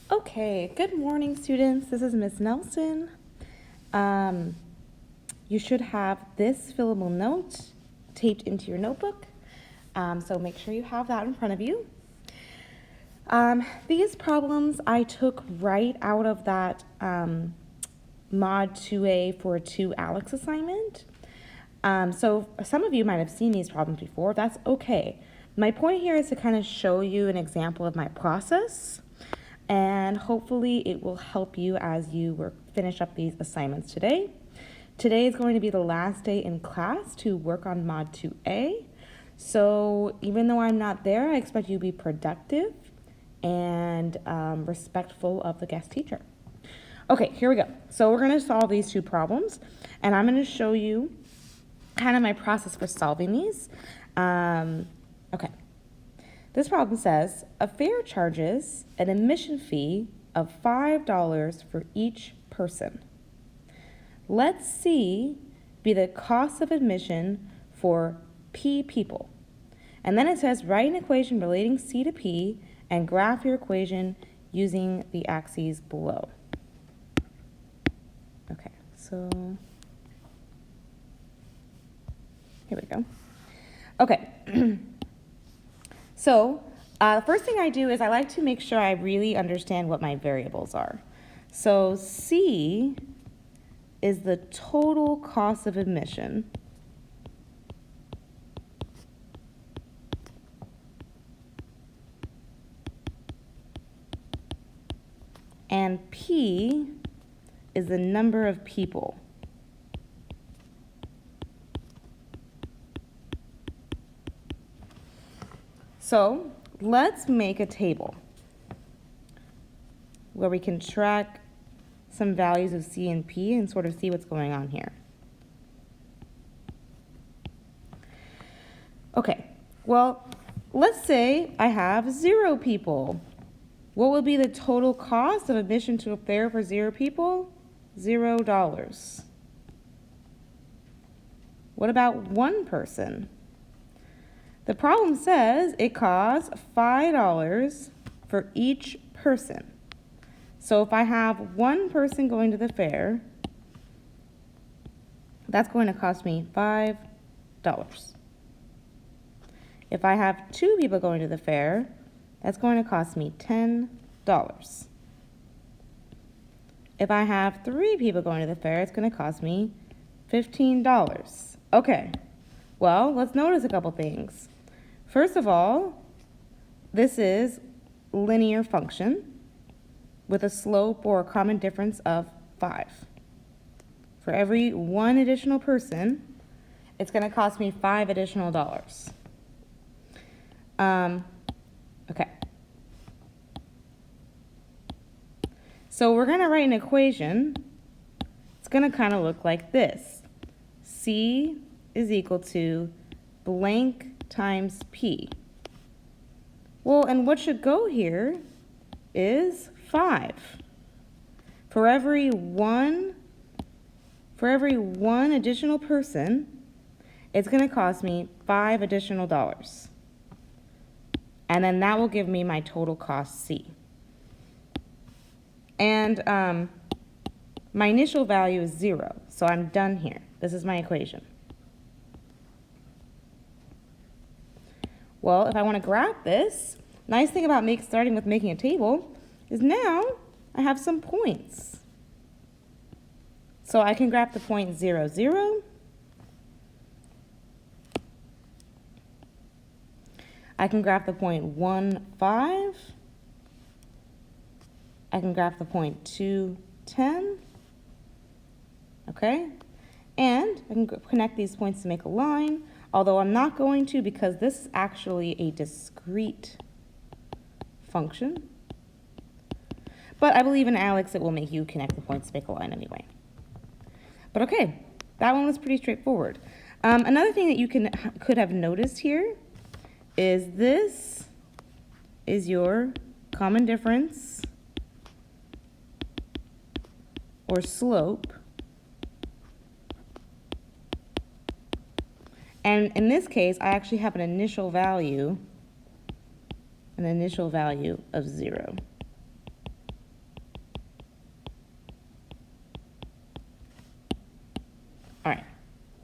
Okay, good morning, students. This is Miss Nelson. You should have this fillable note taped into your notebook, so make sure you have that in front of you. These problems I took right out of that Mod 2A for 2 ALEKS assignment. So some of you might have seen these problems before. That's okay. My point here is to kind of show you an example of my process, and hopefully it will help you as you finish up these assignments today. Today is going to be the last day in class to work on Mod 2A. So even though I'm not there, I expect you to be productive and respectful of the guest teacher. Okay, here we go. So we're going to solve these two problems, and I'm going to show you kind of my process for solving these. Okay. This problem says, a fare charges an admission fee of $5 for each person. Let C be the cost of admission for P people. And then it says, write an equation relating C to P and graph your equation using the axes below. Okay, so here we go. Okay. So the first thing I do is I like to make sure I really understand what my variables are. So C is the total cost of admission. And P is the number of people. So let's make a table where we can track some values of C and P and sort of see what's going on here. Okay, well, let's say I have 0 people. What would be the total cost of admission to a fair for 0 people? $0. What about 1 person? The problem says it costs $5 for each person. So if I have 1 person going to the fair, that's going to cost me $5. If I have 2 people going to the fair, that's going to cost me $10. If I have 3 people going to the fair, it's going to cost me $15. Okay, well, let's notice a couple things. First of all, this is linear function with a slope or a common difference of 5. For every 1 additional person, it's going to cost me $5 additional. Okay. So we're going to write an equation. It's going to kind of look like this. C is equal to blank times P. Well, and what should go here is 5. For every one additional person, it's going to cost me $5 additional. And then that will give me my total cost C. And my initial value is 0, so I'm done here. This is my equation. Well, if I want to graph this, nice thing about starting with making a table is now I have some points. So I can graph the point 0, 0. I can graph the point 1, 5. I can graph the point 2, 10. Okay? And I can connect these points to make a line, although I'm not going to because this is actually a discrete function. But I believe in ALEKS it will make you connect the points to make a line anyway. But okay, that one was pretty straightforward. Another thing that you could have noticed here is this is your common difference or slope. And in this case, I actually have an initial value of 0.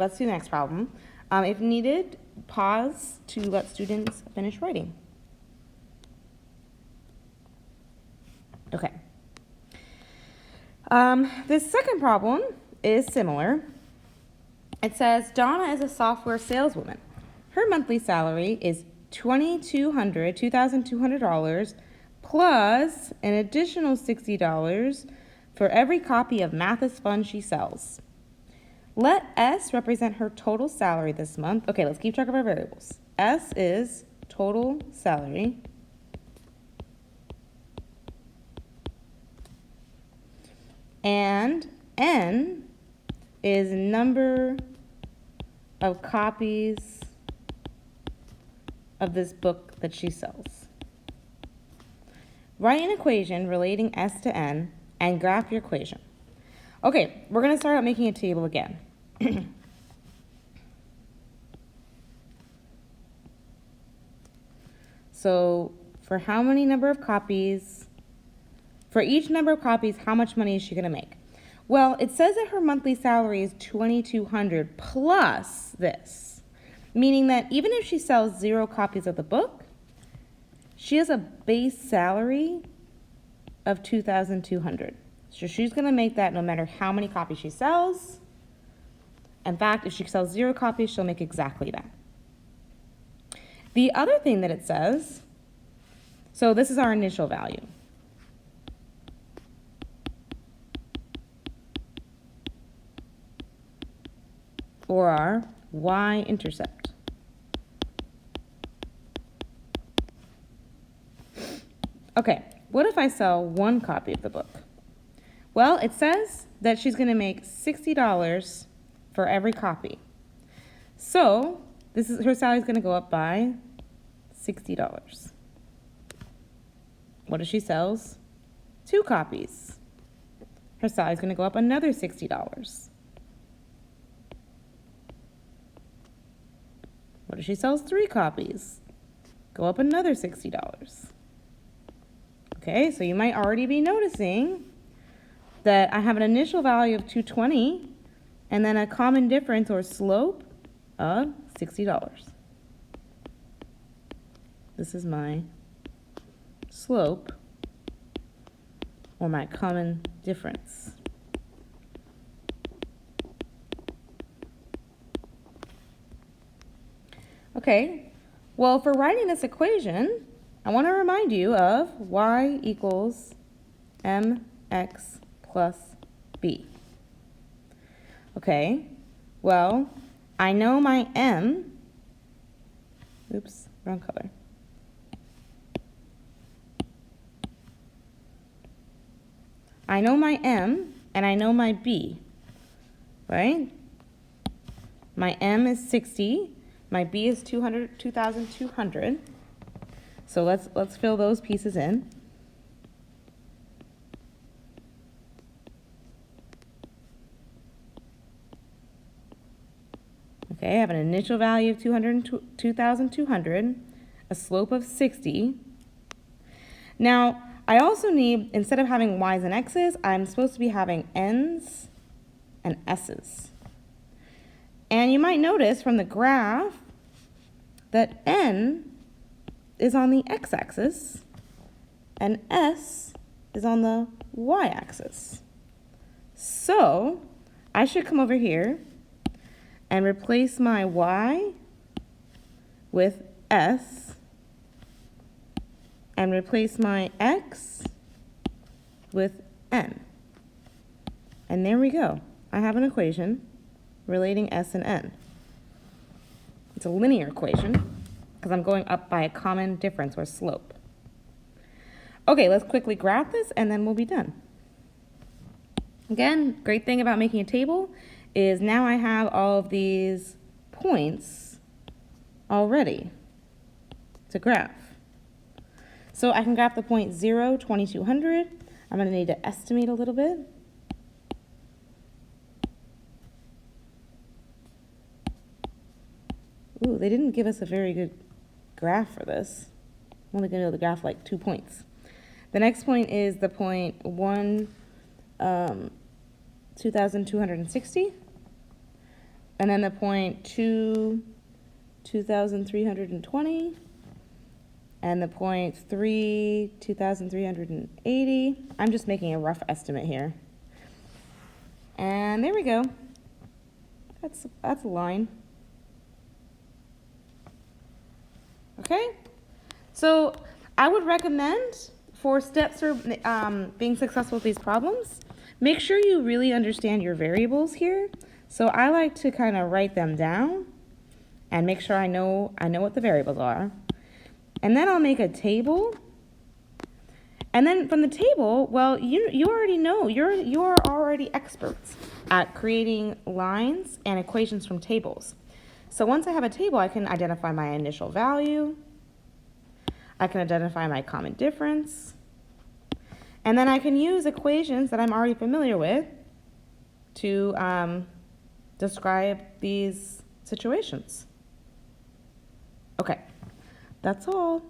let's do the next problem. If needed, pause to let students finish writing. Okay. This second problem is similar. It says Donna is a software saleswoman. Her monthly salary is $2,200 plus an additional $60 for every copy of Math is Fun she sells. Let S represent her total salary this month. Okay, let's keep track of our variables. S is total salary. And N is number of copies of this book that she sells. Write an equation relating S to N and graph your equation. Okay, we're going to start out making a table again. So for how many number of copies, for each number of copies, how much money is she going to make? Well, it says that her monthly salary is $2,200 plus this, meaning that even if she sells 0 copies of the book, she has a base salary of $2,200. So she's going to make that no matter how many copies she sells. In fact, if she sells 0 copies, she'll make exactly that. The other thing that it says, so this is our initial value. Or our y-intercept. Okay, what if I sell 1 copy of the book? Well, it says that she's going to make $60 for every copy. So her salary is going to go up by $60. What if she sells 2 copies? Her salary is going to go up another $60. What if she sells 3 copies? Go up another $60. Okay, so you might already be noticing that I have an initial value of $220 and then a common difference or slope of $60. This is my slope or my common difference. Okay, well, for writing this equation, I want to remind you of y equals mx plus b. Okay, well, I know my m, oops, wrong color. I know my m and I know my b, right? My m is 60, my b is 2,200. So let's fill those pieces in. Okay, I have an initial value of 2,200, a slope of 60. Now, I also need, instead of having y's and x's, I'm supposed to be having n's and s's. And you might notice from the graph that n is on the x-axis and s is on the y-axis. So I should come over here and replace my y with s and replace my x with n. And there we go. I have an equation relating s and n. It's a linear equation because I'm going up by a common difference or slope. Okay, let's quickly graph this and then we'll be done. Again, great thing about making a table is now I have all of these points already to graph. So I can graph the point 0, 2,200. I'm going to need to estimate a little bit. Ooh, they didn't give us a very good graph for this. I'm only going to be able to graph like 2 points. The next point is the point 2,260. and then the point 2,320, and the point 3, 2,380. I'm just making a rough estimate here. And there we go. That's a line. Okay, so I would recommend for steps for being successful with these problems, make sure you really understand your variables here. So I like to kind of write them down and make sure I know what the variables are. And then I'll make a table. And then from the table, well, you already know, you are already experts at creating lines and equations from tables. So once I have a table, I can identify my initial value. I can identify my common difference. And then I can use equations that I'm already familiar with to describe these situations. Okay, that's all.